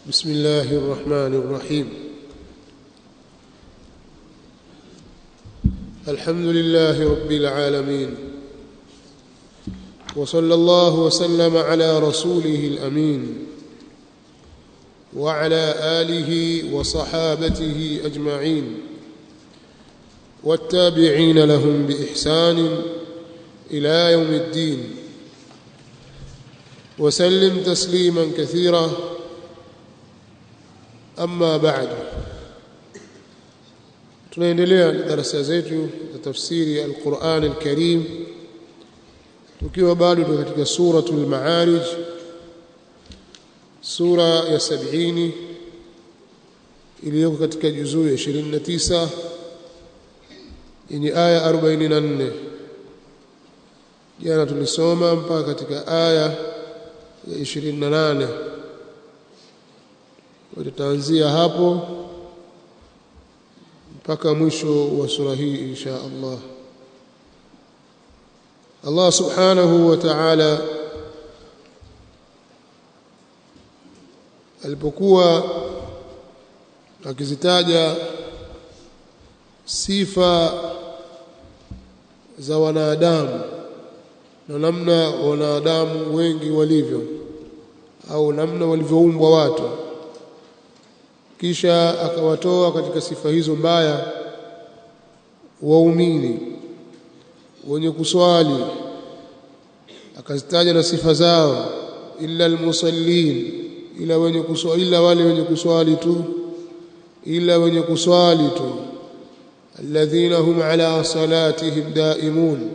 بسم الله الرحمن الرحيم. الحمد لله رب العالمين، وصلى الله وسلم على رسوله الأمين وعلى آله وصحابته أجمعين والتابعين لهم بإحسان إلى يوم الدين، وسلم تسليما كثيرا. أما بعد، tunaendelea na darasa zetu za tafsiri ya Al-Qur'an Al-Karim, tukiwa bado katika suratul Ma'arij, sura ya 70 iliyoko katika juzuu ya 29 yenye aya 44. Jana tulisoma mpaka katika aya ya 28. Tutaanzia hapo mpaka mwisho wa sura hii insha Allah. Allah subhanahu wa ta'ala alipokuwa akizitaja sifa za wanadamu na namna wanadamu wengi walivyo, au namna walivyoumbwa watu, kisha akawatoa katika sifa hizo mbaya waumini wenye kuswali, akazitaja na sifa zao, illa almusallin, ila wenye kuswali, ila wale wenye kuswali tu, ila wenye kuswali tu, alladhina hum ala salatihim daimun,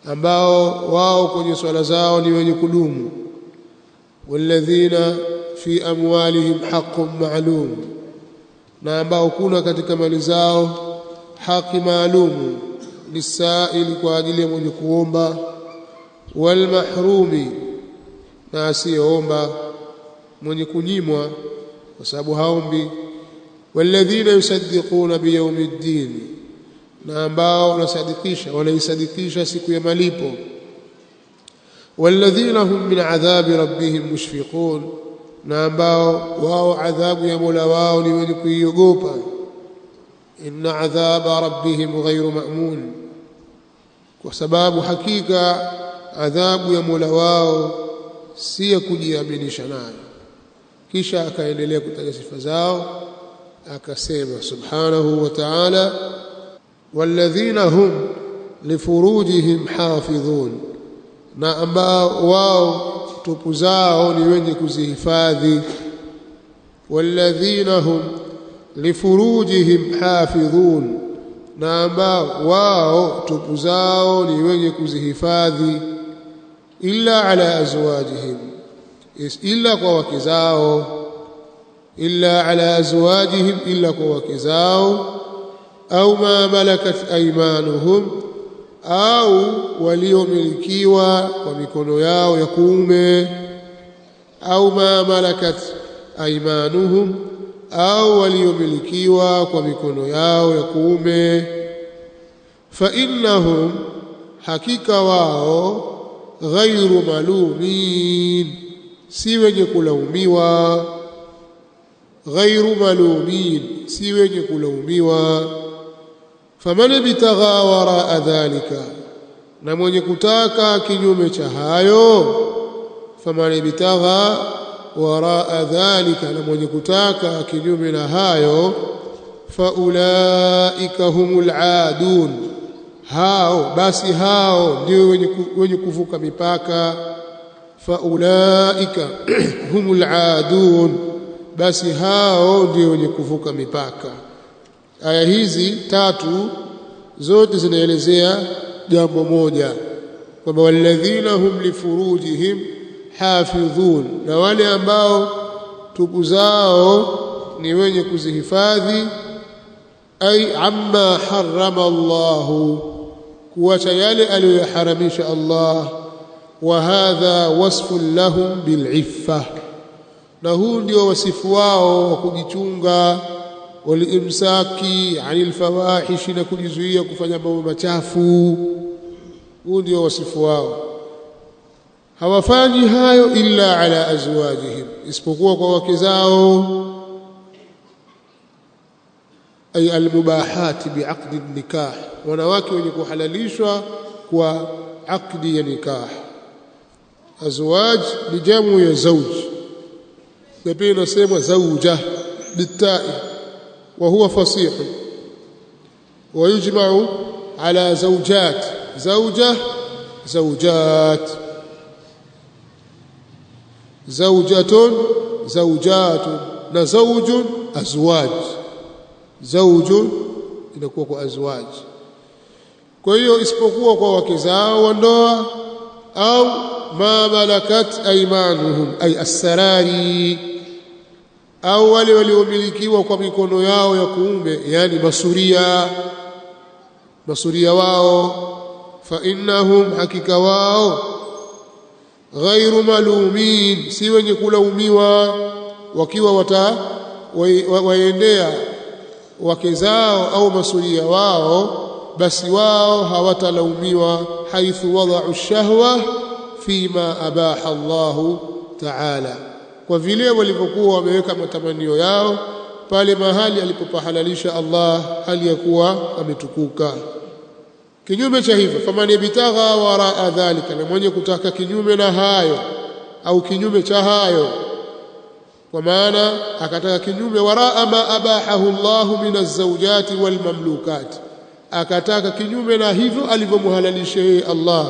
ambao wao kwenye swala zao ni wenye kudumu, walladhina fi amwalihim haqqun ma'lum, na ambao kuna katika mali zao haki maalum, lisaili, kwa ajili ya mwenye kuomba, wal mahrumi, na asiyeomba, mwenye kunyimwa kwa sababu haombi, walladhina yusaddiquna biyawmiddin, na ambao wanaisadikisha siku ya malipo, walladhina hum min adhabi rabbihim mushfiqun, na ambao wao adhabu ya Mola wao ni wenye kuiogopa. Inna adhaba rabbihim ghayru ma'mun, kwa sababu hakika adhabu ya Mola wao si ya kujiaminisha nayo. Kisha akaendelea kutaja sifa zao, akasema subhanahu wa ta'ala, walladhina hum lifurujihim hafidhun, na ambao wao tupu zao ni wenye kuzihifadhi. Walladhina hum lifurujihim hafidhun, na ambao wao tupu zao ni wenye kuzihifadhi, illa ala azwajihim, illa kwa wake zao, illa ala azwajihim, illa kwa wake zao, au ma malakat aymanuhum, au waliomilikiwa kwa mikono yao ya kuume, au ma malakat aymanuhum, au waliomilikiwa kwa mikono yao ya kuume. Fa innahum, hakika wao, ghairu malumin, si wenye kulaumiwa, ghairu malumin, si wenye kulaumiwa. Faman bitagha waraa dhalika, na mwenye kutaka kinyume cha hayo, faman bitagha waraa dhalika, na mwenye kutaka kinyume na hayo, faulaika humul aadun, hao basi hao ndio wenye kuvuka mipaka. Faulaika humul aadun, basi hao ndio wenye kuvuka mipaka. Aya hizi tatu zote zinaelezea jambo moja, kwamba walladhina hum lifurujihim hafidhun, na wale ambao tupu zao ni wenye kuzihifadhi, ay amma harrama Allahu, kuacha yale aliyoharamisha Allah. Wa hadha wasfun lahum bil'iffa, na huu ndio wasifu wao wa kujichunga, walimsaki anil fawahishi, na kujizuia kufanya mambo machafu. Huu ndio wasifu wao. hawafanyi hayo illa ala azwajihim, isipokuwa kwa wake zao, ay almubahati biaqdi nikah, wanawake wenye kuhalalishwa kwa aqdi ya nikah. Azwaj ni jamu ya zawj, na pia inasemwa zawja bitai, wa huwa fasih, wa yujma'u ala zawjat, zawja zawjat, zawjatun zawjatun, na zawjun azwaj, zawjun inakuwa kwa azwaj. Kwa hiyo isipokuwa kwa wake zao wa ndoa, au ma malakat aymanuhum ay as-sarari, au wale waliomilikiwa kwa mikono yao ya kuume, yani masuria wao. Fa innahum, hakika wao, ghairu malumin, si wenye kulaumiwa, wakiwa waendea wake zao au masuria wao, basi wao hawatalaumiwa. Haithu wada'u shahwa fima abaha Allahu ta'ala, kwa vile walivyokuwa wameweka matamanio yao pale mahali alipopahalalisha Allah hali ya kuwa ametukuka. Kinyume cha hivyo, faman yabtagha waraa dhalika, na mwenye kutaka kinyume na hayo au kinyume cha hayo, kwa maana akataka kinyume, waraa ma abahahu Allahu min az-zawjati wal mamlukat, akataka kinyume na hivyo alivyomhalalisha yeye Allah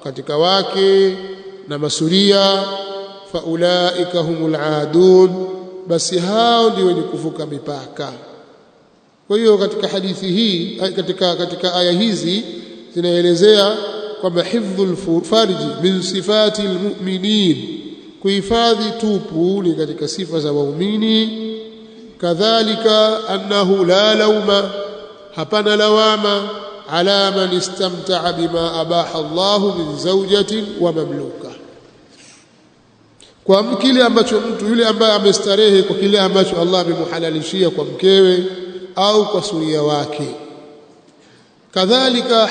katika wake na masuria, fa ulaika humul aadun, basi hao ndio wenye kuvuka mipaka. Kwa hiyo katika hadithi hii, katika aya hizi zinaelezea kwamba hifdhul farji min sifati almu'minin, kuhifadhi tupu ni katika sifa za waumini. Kadhalika annahu la lauma, hapana lawama, ala man istamta'a bima abaha Allahu min zawjatin wa mamluka, kwa kile ambacho mtu yule ambaye amestarehe kwa kile ambacho Allah amemhalalishia kwa mkewe au kwa suria wake. Kadhalika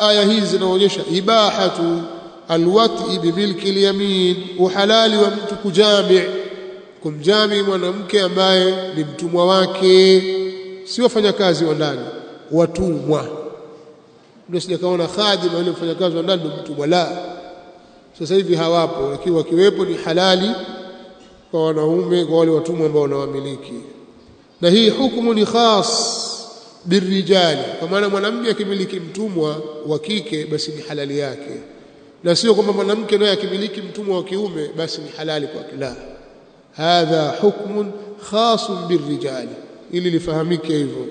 aya hizi zinaonyesha ibahatu alwati bimilki alyamin, uhalali wa mtu kumjami mwanamke ambaye ni mtumwa wake, si wafanyakazi wa ndani, watumwa. Ndio sijakaona khadima yule mfanyakazi wa ndani ndio mtumwa, la. Sasa hivi hawapo, lakini wakiwepo ni halali kwa wanaume, kwa wale watumwa ambao wanawamiliki. Na hii hukumu ni khas birrijali, kwa maana mwanamume akimiliki mtumwa wa kike basi ni halali yake, na sio kwamba mwanamke naye akimiliki mtumwa wa kiume basi ni halali kwake, la. Hadha hukmun khasun birrijali, ili lifahamike hivyo.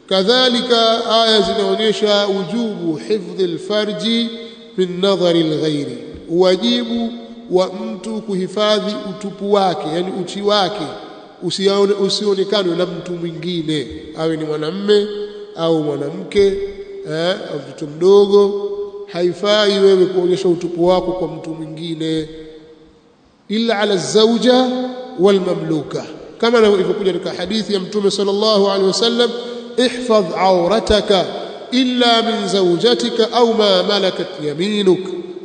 Kadhalika aya zinaonyesha ujubu hifdhi alfarji min nadhari alghairi, wajibu wa mtu kuhifadhi utupu wake, yani uchi wake usionekane na mtu mwingine, awe ni mwanamume au mwanamke au mtoto mdogo. Haifai wewe kuonyesha utupu wako kwa mtu mwingine, illa ala zawja wal mamluka, kama ilivyokuja katika hadithi ya Mtume sallallahu alaihi wasallam, ihfadh aurataka illa min zawjatika au ma malakat yaminuk,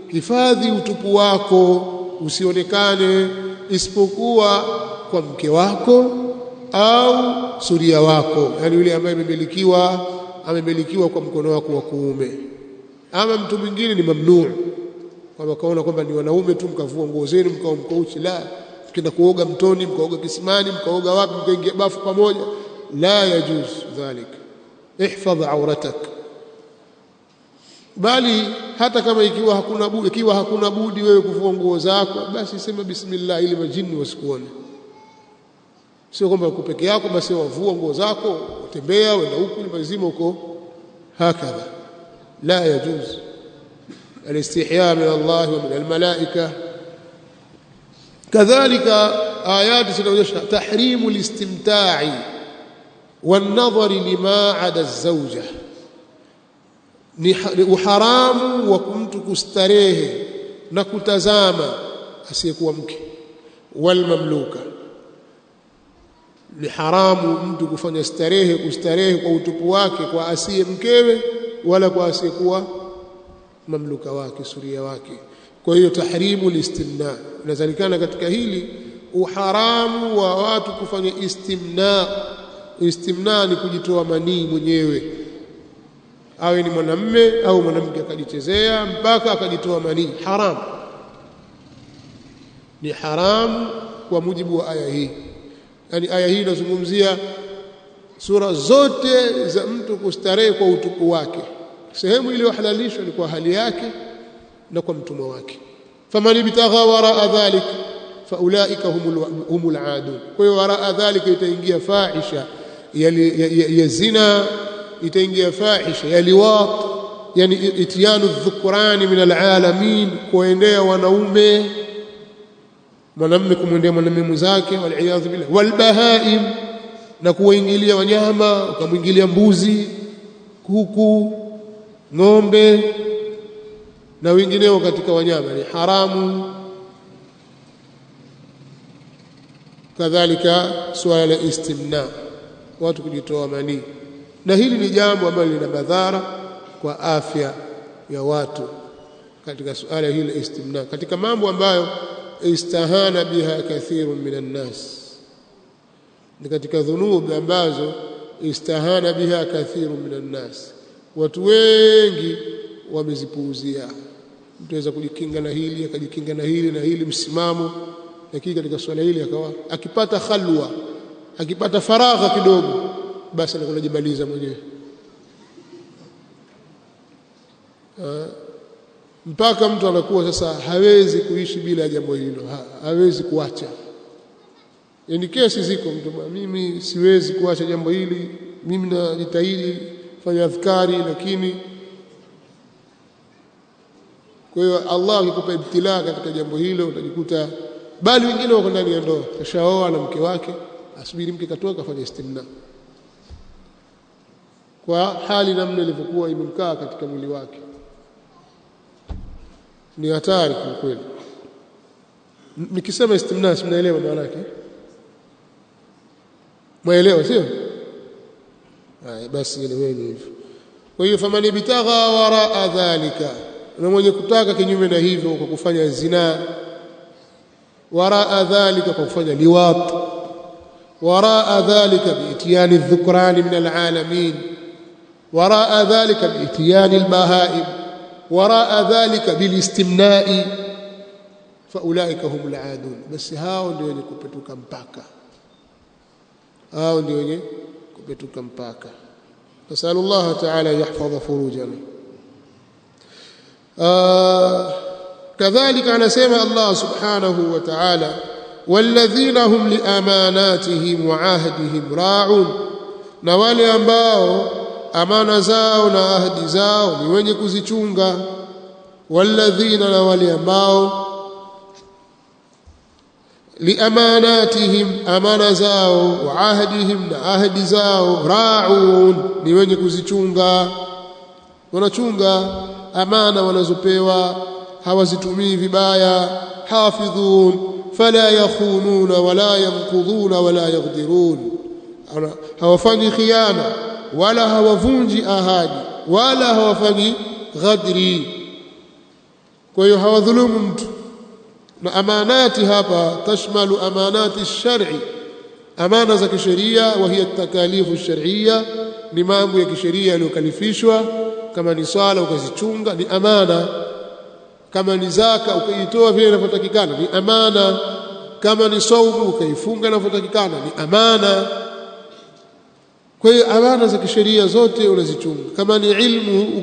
hifadhi utupu wako usionekane isipokuwa kwa mke wako au suria wako, yani yule ambaye amemilikiwa kwa mkono wako wa kuume. Ama mtu mwingine ni mamnuu, kwamba kaona kwamba ni wanaume tu mkavua nguo zenu mkao mkouchi, la. Mkienda kuoga mtoni, mkaoga kisimani, mkaoga wapi, mkaingia bafu pamoja, la yajuz dhalik. Ihfadh auratak, bali hata kama ikiwa hakuna budi wewe kuvua nguo zako, basi sema bismillah ili majini wasikuone. Sio kwamba uko peke yako basi wavua nguo zako utembea wenda huku nyumba nzima uko hakadha, la yajuz. Alistihya min Allah wa min almalaika. Kadhalika ayati zinaonyesha tahrimu listimta'i wan-nadhari lima 'ada az-zawja, ni uharamu wa mtu kustarehe na kutazama asiyekuwa mke. Wal mamluka, ni haramu mtu kufanya kustarehe kwa utupu wake kwa asiye mkewe wala kwa asiyekuwa mamluka wake, suria wake. Kwa hiyo tahrimu listimna, inazalikana katika hili uharamu wa watu kufanya istimna. Istimna ni kujitoa manii mwenyewe, awe ni mwanamume au mwanamke akajichezea mpaka akajitoa manii, haramu. Ni haramu kwa mujibu wa aya hii. Yani aya hii inazungumzia sura zote za mtu kustarehe kwa utupu wake. Sehemu iliyohalalishwa ni kwa hali yake na kwa mtumwa wake. Faman ibtagha waraa dhalik faulaika humul aadun. Kwa hiyo waraa dhalika itaingia fahisha ya zina, itaingia fahisha ya liwat, yani ityanu dhukrani min alalamin, kuendea wanaume, mwanamume kumwendea mwanamume mwenzake, waliyadhu billah, walbahaim, na kuwaingilia wanyama, ukamwingilia mbuzi, kuku, ng'ombe na wengineo katika wanyama, ni haramu. Kadhalika suala la istimna, watu kujitoa manii, na hili ni jambo ambalo lina madhara kwa afya ya watu. Katika suala hili la istimna, katika mambo ambayo istahana biha kathirun minan nas, ni katika dhunubi ambazo istahana biha kathirun minan nas, watu wengi wamezipuuzia. Mtu anaweza kujikinga na hili, akajikinga na hili na hili, msimamo, lakini katika swala hili akawa akipata khalwa, akipata faragha kidogo, basi anakuwa anajibaliza mwenyewe, mpaka mtu anakuwa sasa hawezi kuishi bila jambo hilo, hawezi kuacha. Yani kesi ziko, mtu mimi siwezi kuacha jambo hili, mimi najitahidi fanya adhkari, lakini kwa hiyo Allah akikupa ibtilaa katika jambo hilo utajikuta, bali wengine wako ndani ya ndoa, kashaoa na mke wake, asubiri mke katoka kafanya istimna, kwa hali namna ilivyokuwa imemkaa katika mwili wake. Ni hatari kwa kweli. Nikisema istimna, si mnaelewa maana yake? Mwaelewa sio? Basi eleweni hivyo. Kwa hiyo faman ibtagha waraa dhalika, na mwenye kutaka kinyume na hivyo kwa kufanya zina, waraa dhalika kwa kufanya liwat, waraa dhalika biityani dhukrani min alalamin, waraa dhalika biityani albahaim, waraa dhalika bilistimnai, faulaika humul aadun. Basi hao ndio wenye kupetuka mpaka, hao ndio wenye kupetuka mpaka. Nasallallahu ta'ala yahfadha furujana. Kadhalika anasema Allah subhanahu wa ta'ala, walladhina hum liamanatihim wa ahdihim ra'un, na wale ambao amana zao na ahadi zao ni wenye kuzichunga. Walladhina, na wale ambao liamanatihim, amana zao, wa ahdihim, na ahadi zao, ra'un, ni wenye kuzichunga, wanachunga amana wanazopewa, hawazitumii vibaya. Hafidhun fala yakhununa wala yanqudhuna wala yaghdirun, hawafanyi khiana wala hawavunji ahadi wala hawafanyi ghadri. Kwa hiyo hawadhulumu mtu. Na amanati hapa tashmalu amanati ash-shar'i, amana za kisheria, wa hiya takalifu ash-shar'iyya, ni mambo ya kisheria yaliyokalifishwa. Kama ni swala ukazichunga ni amana, kama ni zaka ukaitoa vile inavyotakikana ni amana, kama ni saumu ukaifunga inavyotakikana ni amana. Kwa hiyo amana za kisheria zote unazichunga. Kama ni ilmu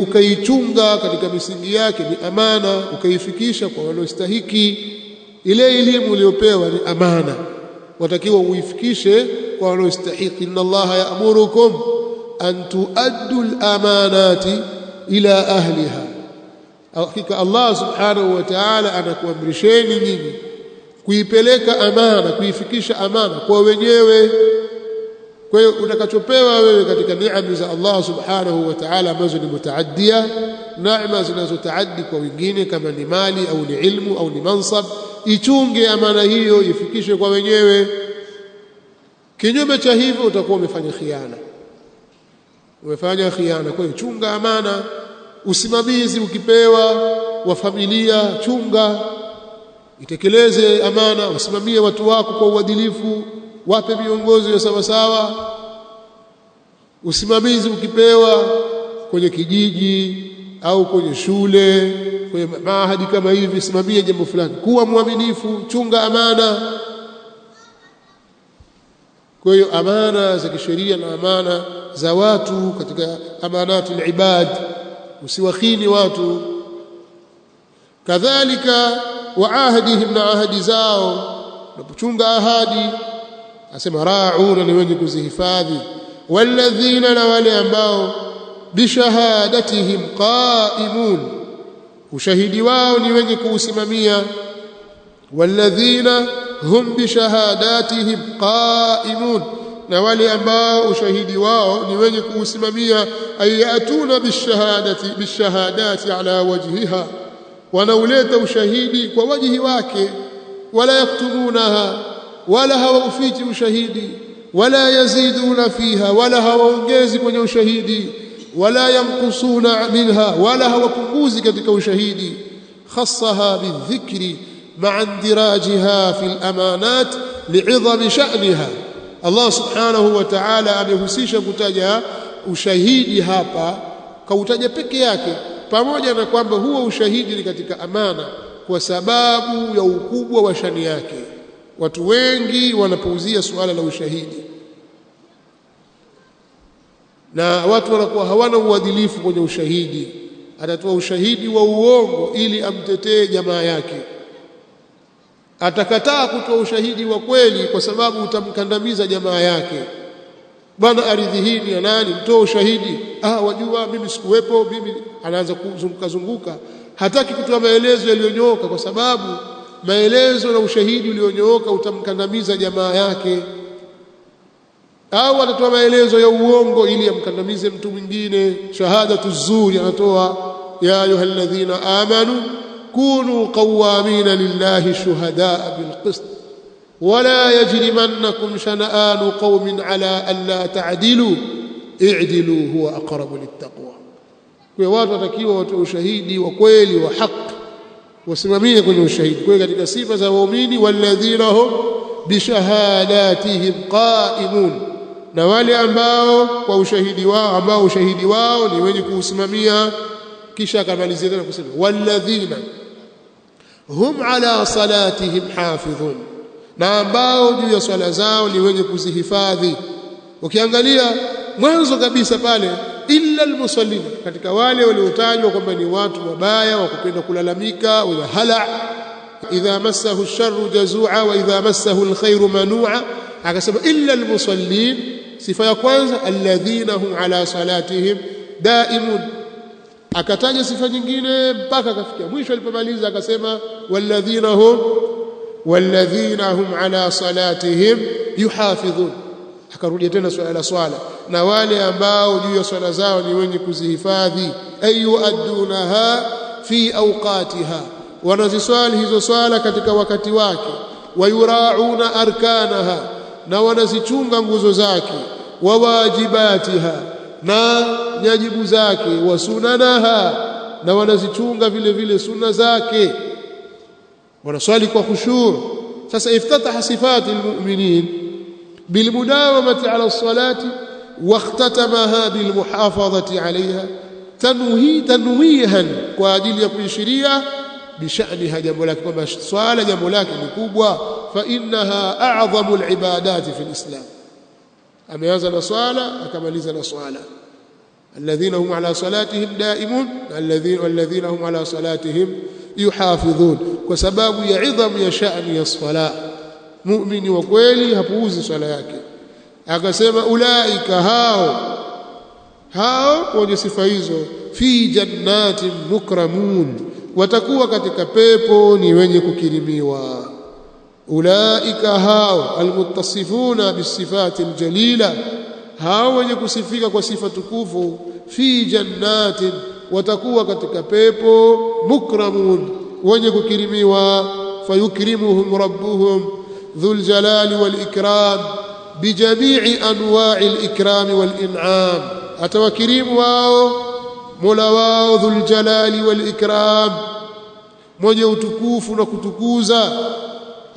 ukaichunga katika misingi yake ni amana, ukaifikisha kwa wanaostahiki. Ile elimu uliyopewa ni amana, watakiwa uifikishe kwa wanaostahiki. Inna Allaha ya'murukum an tuaddu al-amanati ila ahliha, hakika Allah subhanahu wa ta'ala anakuamrisheni nyinyi kuipeleka amana, kuifikisha amana kwa wenyewe. Kwa hiyo utakachopewa wewe katika neema za Allah subhanahu wa ta'ala ambazo ni mutaaddia, neema zinazotaaddi kwa wengine, kama ni mali au ni ilmu au ni mansab, ichunge amana hiyo, ifikishe kwa wenyewe. Kinyume cha hivyo utakuwa umefanya khiana, umefanya khiana. Kwa hiyo chunga amana. Usimamizi ukipewa wa familia, chunga, itekeleze amana, wasimamie watu wako kwa uadilifu, wape miongozo ya sawa sawa. Usimamizi ukipewa kwenye kijiji au kwenye shule, kwenye maahadi kama hivi, simamia jambo fulani, kuwa mwaminifu, chunga amana. Kwa hiyo amana za kisheria na amana za watu katika amanatul ibad, usiwakhini watu. Kadhalika wa ahdihim, na ahadi zao, unapochunga ahadi asema ra'una, ni wenye kuzihifadhi. Walladhina, na wale ambao bishahadatihim qaimun, ushahidi wao ni wenye kuusimamia. Walladhina hum bishahadatihim qaimun, na wale ambao ushahidi wao ni wenye kuusimamia. Ayatuna bishahadati ala wajhiha, wanauleta ushahidi kwa wajhi wake. Wala yaktumunaha, wala hawaufichi ushahidi. Wala yaziduna fiha, wala hawaongezi kwenye ushahidi. Wala yanqusuna minha, wala hawapunguzi katika ushahidi. Khassaha bidhikri ma'a indirajiha fil amanat li'idhami sha'niha. Allah subhanahu wa ta'ala amehusisha kutaja ushahidi hapa, kautaja peke yake, pamoja na kwamba huo ushahidi ni katika amana kwa sababu ya ukubwa wa shani yake. Watu wengi wanapuuzia suala la ushahidi, na watu wanakuwa hawana uadilifu kwenye ushahidi. Atatoa ushahidi wa uongo ili amtetee jamaa yake, atakataa kutoa ushahidi wa kweli kwa sababu utamkandamiza jamaa yake. Bwana, ardhi hii ni ya nani? Mtoa ushahidi. Wajua mimi sikuwepo, mimi. Anaanza kuzunguka, hataki kutoa maelezo yaliyonyooka, kwa sababu maelezo na ushahidi ulionyooka utamkandamiza jamaa yake. Au atatoa maelezo ya uongo ili amkandamize mtu mwingine. Shahadatu zuri anatoa, ya ayyuhalladhina amanu kunu qawamina lillahi shuhadaa bilqist wala yajrimannakum shana'anu qaumin ala an la ta'dilu i'dilu huwa aqrabu littaqwa. Kwa watu watakiwa watoe ushahidi wa kweli wa haki, wasimamie kwenye ushahidi. Kwa katika sifa za waumini, walladhina hum bishahadatihim qaimun, na wale ambao kwa ushahidi wao, ambao ushahidi wao ni wenye kuusimamia. Kisha akamalizia tena kusema walladhina hum ala salatihim hafidhun, na ambao juu ya swala zao ni wenye kuzihifadhi. Ukiangalia mwanzo kabisa pale, illa almusallin, katika wale waliotajwa kwamba ni watu wabaya wa kupenda kulalamika, wenye hala, idha massahu ash-sharru jazua wa idha massahu alkhairu manua. Akasema illa almusallin, sifa ya kwanza alladhina hum ala salatihim daimun. Akataja sifa nyingine mpaka akafikia mwisho. Alipomaliza akasema walladhina hum ala salatihim yuhafidhun. Akarudia tena swala la swala, na wale ambao juu ya swala zao ni wenye kuzihifadhi. Ayuaddunaha fi awqatiha, wanaziswali hizo swala katika wakati wake. Wayurauna arkanaha, na wanazichunga nguzo zake. Wawajibatiha, na nyajibu zake. Wasunanaha, na wanazichunga vile vile sunna zake, wanaswali kwa khushu'. Sasa iftataha sifati almu'minin bilmudawamati ala as-salati واختتمها بالمحافظة عليها tanwihan, kwa ajili ya kuishiria bishaniha, jambo lake, kwamba swala jambo lake ni kubwa. Fa innaha a'dhamu al-ibadati fi al-islam. Ameanza na swala akamaliza na swala. Alladhina hum ala salatihim daimun walladhina hum ala salatihim yuhafidhun, kwa sababu ya idhamu ya shani ya swala. Muumini wa kweli hapuuzi swala yake. Akasema ulaika, hao wenye sifa hizo, fi jannatin mukramun, watakuwa katika pepo ni wenye kukirimiwa. Ulaika hao almuttasifuna bisifati aljalila, hao wenye kusifika kwa sifa tukufu. Fi jannatin, watakuwa katika pepo. Mukramun, wenye kukirimiwa. Fayukrimuhum rabbuhum dhul jalali wal ikram bijamii anwa'i al-ikram wal in'am, atawakirimu wao Mola wao dhul jalali wal ikram mwenye utukufu na kutukuza,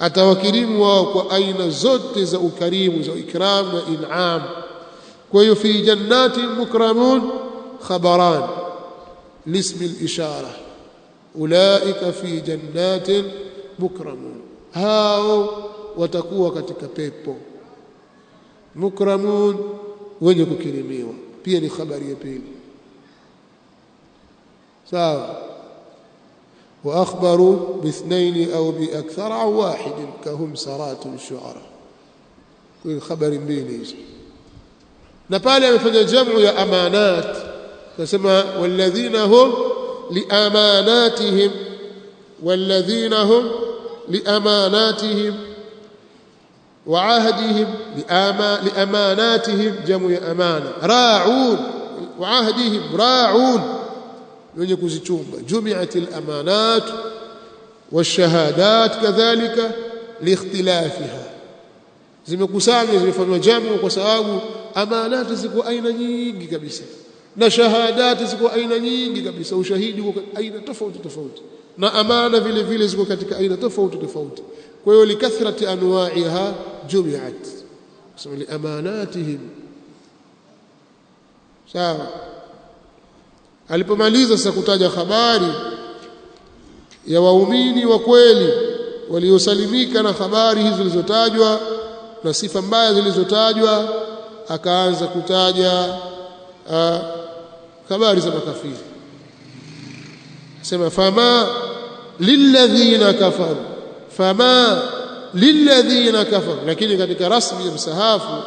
atawakirimu wao kwa aina zote za ukarimu, za ikram na in'am. Kwa hiyo fi jannatin mukramun khabaran lismi al-ishara, ulaika fi jannatin mukramun, hao watakuwa katika pepo. Mukramun, wenye kukirimiwa, pia ni habari ya pili. sawa. Wa akhbaru bithnain au biakthar au wahid kahum saratu shuara, kwa habari mbili hizo. Na pale amefanya jamu ya amanat, nasema walladhina hum liamanatihim, walladhina hum liamanatihim wa ahdihim, liamanatihim jamu ya amana, ra'un wa ahdihim ra'un, wenye kuzichunga. Jumi'atil amanat washahadat kadhalika liikhtilafiha, zimekusanywa, zimefanywa jamu kwa sababu amanati ziko aina nyingi kabisa na shahadati ziko aina nyingi kabisa. Ushahidi uko aina tofauti tofauti na amana vile vile ziko katika aina tofauti tofauti. Kwa hiyo likathrati anwa'iha jumi'at, kusema li amanatihim. Sawa. Alipomaliza sasa kutaja habari ya waumini wa kweli waliosalimika na habari hizo zilizotajwa na sifa mbaya zilizotajwa, akaanza kutaja habari za makafiri. Sema fama lilladhina kafaru, fama lilladhina kafaru, lakini katika rasmi ya msahafu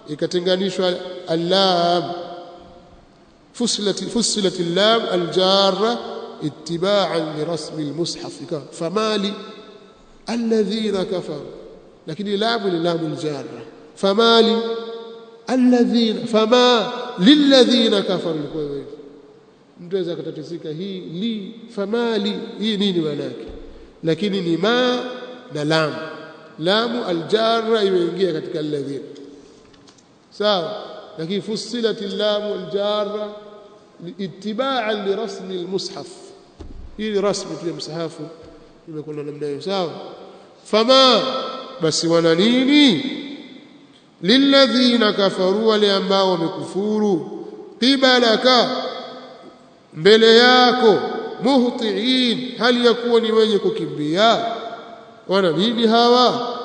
ikatenganishwa allam, fusilat allam aljarra ittiba'an li rasmi almushaf, fama lilladhina kafaru, lakini lamu ni lamu aljarra, fama lilladhina, fama lilladhina kafaru. Kwa hiyo mtu aweza kutatizika hii li famali hii nini maana yake, lakini ni ma na lam, lamu aljarra imeingia katika alladhina, sawa. Lakini fusilat lamu aljarra ittiba'an li rasmi almushaf, hii rasmi ya msahafu imekuwa namna hiyo, sawa. Fama, basi wana nini? Lilladhina kafaru, wale ambao wamekufuru, qibalaka, mbele yako, muhtiin, hali ya kuwa ni wenye kukimbia. Wana nini hawa?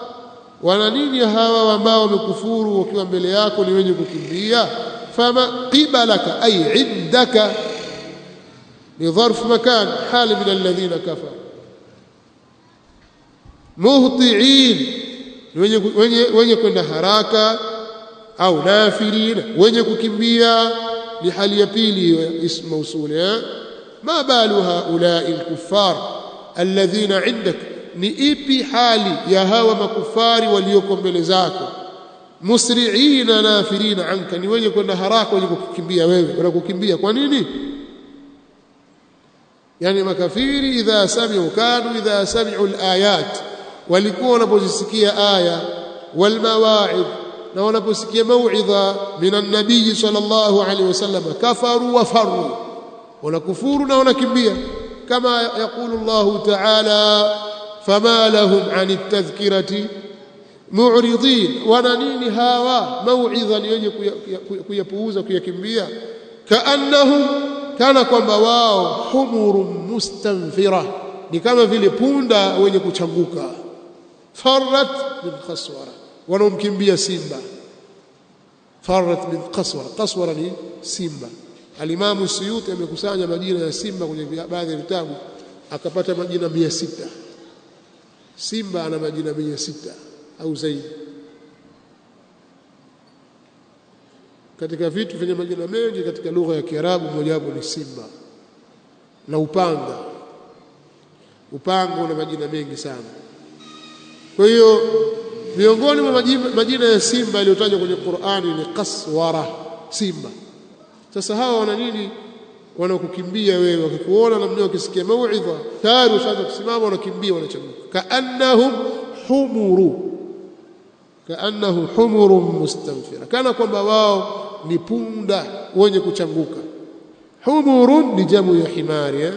Wana nini hawa ambao wamekufuru wakiwa mbele yako ni wenye kukimbia? Fama qibalaka ay indaka ni dharf makan hali min alladhina kafaru, muhtiin wenye kwenda haraka, au nafirin wenye kukimbia, ni hali ya pili ya ismu mawsul. Ma balu haulai alkuffar alladhina indak, ni ipi hali ya hawa makufari walioko mbele zako? Musri'ina nafirina anka, ni wenye kwenda haraka, wenye kukimbia wewe, wanakukimbia kwa nini? Yani makafiri idha sami'u kanu idha sami'u alayat, walikuwa wanapozisikia aya, wal mawa'id, na wanaposikia mau'idha minan nabii sallallahu alaihi wasallam, kafaru wa faru, wanakufuru na wanakimbia. Kama yaqulu Allah ta'ala, fama lahum 'ani at-tadhkirati mu'ridin, wana nini hawa? Mau'idha ni wenye kuyapuuza, kuyakimbia. Kaannahum, kana kwamba wao, humurun mustanfira, ni kama vile punda wenye kuchanguka. Farrat min qaswara, wanaomkimbia simba. Farrat min qaswara, qaswara ni simba. Alimamu Suyuti amekusanya majina ya simba kwenye baadhi ya vitabu, akapata majina 600. Simba ana majina 600 au zaidi. Katika vitu vyenye majina mengi katika lugha ya Kiarabu, mojawapo ni simba. Na upanga, upanga una majina mengi sana. Kwa hiyo miongoni mwa majina ya simba yaliyotajwa kwenye Qur'ani ni qaswara, simba. Sasa hawa wana nini? Wanakukimbia wewe, wakikuona namna, wakisikia mau'idha tayari ushaanza kusimama, wanakimbia, wanachanguka. Kaannahum humurun mustanfira, kana kwamba wao ni punda wenye kuchanguka. Humurun ni jamu ya himari.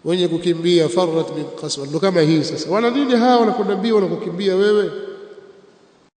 wenye kukimbia farrat min qaswa. Ndio kama hii sasa, wana nini hawa wanakwenda mbio wanakukimbia wewe?